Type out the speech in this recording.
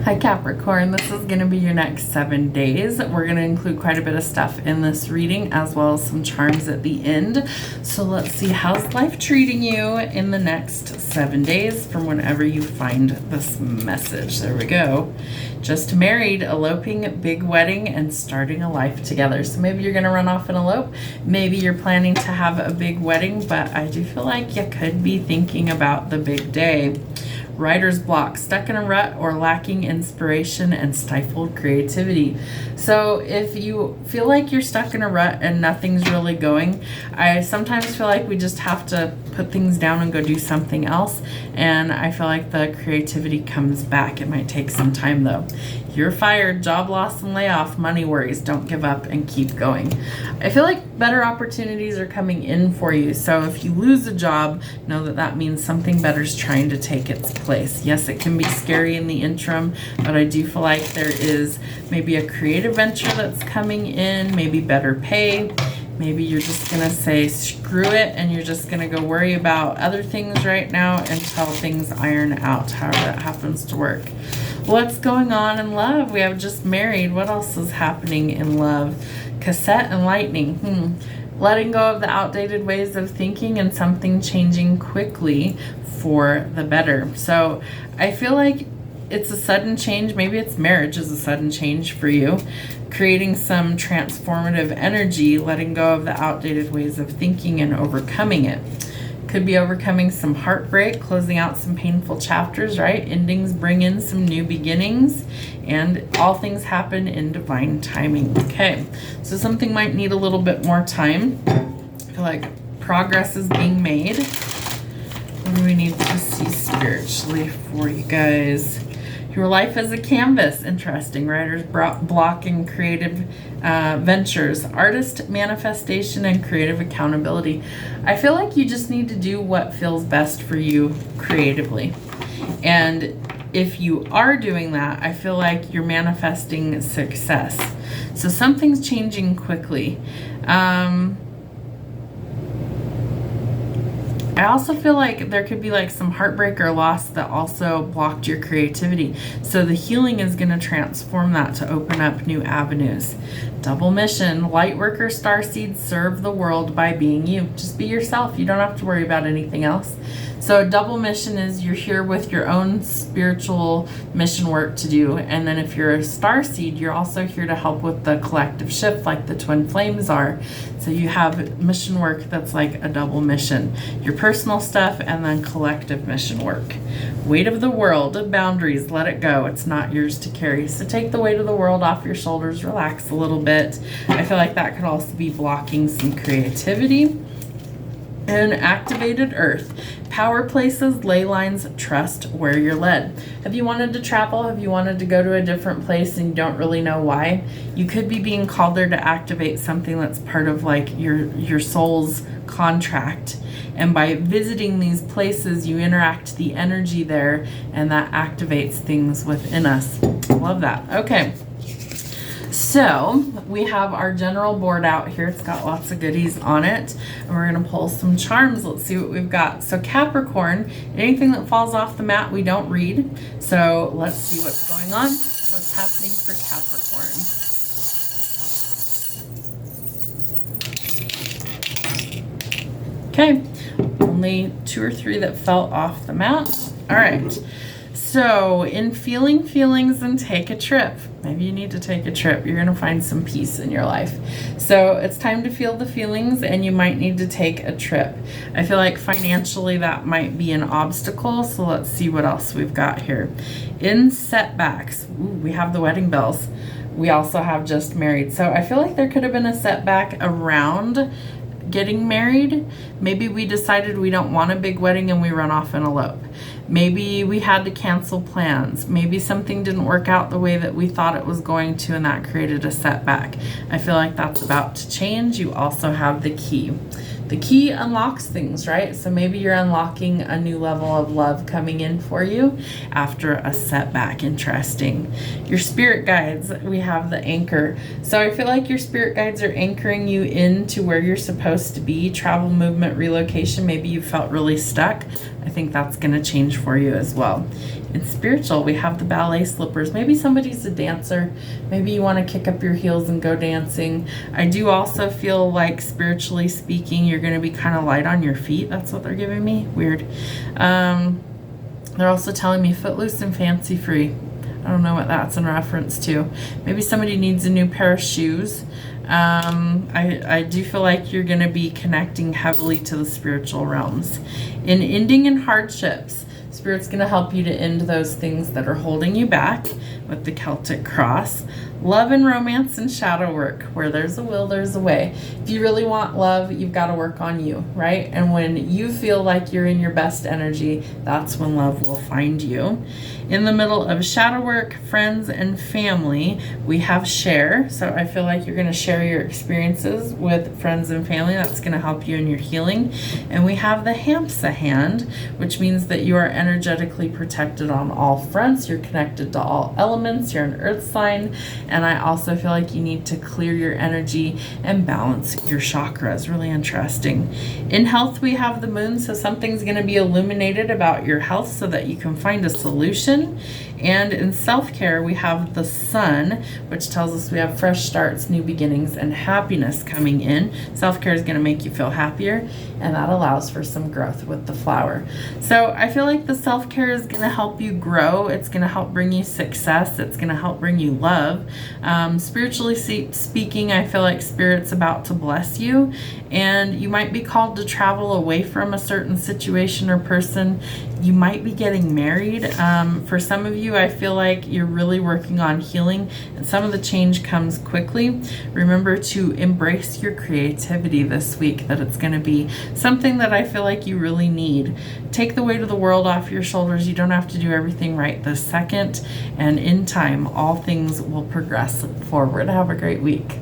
Hi Capricorn, this is going to be your next 7 days. We're going to include quite a bit of stuff in this reading as well as some charms at the end. So let's see, how's life treating you in the next 7 days from whenever you find this message. There we go. Just married, eloping, big wedding, and starting a life together. So maybe you're going to run off and elope. Maybe you're planning to have a big wedding, but I do feel like you could be thinking about the big day. Writer's block, stuck in a rut or lacking inspiration and stifled creativity. So if you feel like you're stuck in a rut and nothing's really going, I sometimes feel like we just have to put things down and go do something else. And I feel like the creativity comes back. It might take some time though. You're fired, job loss and layoff, money worries. Don't give up and keep going. I feel like better opportunities are coming in for you. So if you lose a job, know that that means something better is trying to take its place. Yes, it can be scary in the interim, but I do feel like there is maybe a creative venture that's coming in, maybe better pay. Maybe you're just going to say screw it and you're just going to go worry about other things right now until things iron out, however that happens to work. What's going on in love? We have just married. What else is happening in love? Cassette and lightning. Letting go of the outdated ways of thinking and something changing quickly for the better. So I feel like it's a sudden change. Maybe it's marriage is a sudden change for you. Creating some transformative energy, letting go of the outdated ways of thinking and overcoming it. Could be overcoming some heartbreak, closing out some painful chapters, right? Endings bring in some new beginnings, and all things happen in divine timing. Okay, so something might need a little bit more time. I feel like progress is being made. What do we need to see spiritually for you guys? Your life as a canvas, interesting. Writer's block and creative ventures, artist manifestation and creative accountability. I feel like you just need to do what feels best for you creatively. And if you are doing that, I feel like you're manifesting success. So something's changing quickly. I also feel like there could be like some heartbreak or loss that also blocked your creativity. So the healing is going to transform that to open up new avenues. Double mission, light worker, starseed, serve the world by being you. Just be yourself. You don't have to worry about anything else. So double mission is you're here with your own spiritual mission work to do. And then if you're a starseed, you're also here to help with the collective shift like the twin flames are. So you have mission work that's like a double mission. Your personal stuff and then collective mission work. Weight of the world, boundaries, let it go. It's not yours to carry. So take the weight of the world off your shoulders, relax a little bit. I feel like that could also be blocking some creativity. And activated earth, power places, ley lines, trust where you're led. Have you wanted to travel? Have you wanted to go to a different place and you don't really know why? You could be being called there to activate something that's part of like your soul's contract. And by visiting these places, you interact the energy there and that activates things within us. Love that. Okay. So we have our general board out here. It's got lots of goodies on it. And we're going to pull some charms. Let's see what we've got. So Capricorn, anything that falls off the mat, we don't read. So let's see what's going on. What's happening for Capricorn. Okay. Only 2 or 3 that fell off the mat. All right. So in feeling feelings and take a trip. Maybe you need to take a trip. You're going to find some peace in your life. So it's time to feel the feelings and you might need to take a trip. I feel like financially that might be an obstacle. So let's see what else we've got here. In setbacks, we have the wedding bells. We also have just married. So I feel like there could have been a setback around getting married. Maybe we decided we don't want a big wedding and we run off and elope. Maybe we had to cancel plans. Maybe something didn't work out the way that we thought it was going to and that created a setback. I feel like that's about to change. You also have the key. The key unlocks things, right? So maybe you're unlocking a new level of love coming in for you after a setback. Interesting. Your spirit guides, we have the anchor. So I feel like your spirit guides are anchoring you into where you're supposed to be. Travel, movement, relocation. Maybe you felt really stuck. I think that's going to change for you as well. In spiritual, we have the ballet slippers. Maybe somebody's a dancer. Maybe you want to kick up your heels and go dancing. I do also feel like, spiritually speaking, you're going to be kind of light on your feet. That's what they're giving me. Weird. They're also telling me footloose and fancy free. I don't know what that's in reference to. Maybe somebody needs a new pair of shoes. I do feel like you're going to be connecting heavily to the spiritual realms. In ending in hardships, Spirit's going to help you to end those things that are holding you back with the Celtic cross. Love and romance and shadow work. Where there's a will, there's a way. If you really want love, you've got to work on you, right? And when you feel like you're in your best energy, that's when love will find you. In the middle of shadow work, friends and family, we have share. So I feel like you're going to share your experiences with friends and family. That's going to help you in your healing. And we have the Hamsa hand, which means that you are energetically protected on all fronts. You're connected to all elements. You're an earth sign. And I also feel like you need to clear your energy and balance your chakras. Really interesting. In health, we have the moon. So something's going to be illuminated about your health so that you can find a solution. And in self-care, we have the sun, which tells us we have fresh starts, new beginnings, and happiness coming in. Self-care is going to make you feel happier, and that allows for some growth with the flower. So I feel like the self-care is going to help you grow. It's going to help bring you success. It's going to help bring you love. Spiritually speaking, I feel like Spirit's about to bless you, and you might be called to travel away from a certain situation or person. You might be getting married. For some of you, I feel like you're really working on healing, and some of the change comes quickly. Remember to embrace your creativity this week, that it's going to be something that I feel like you really need. Take the weight of the world off your shoulders. You don't have to do everything right this second, and in time, all things will progress forward. Have a great week.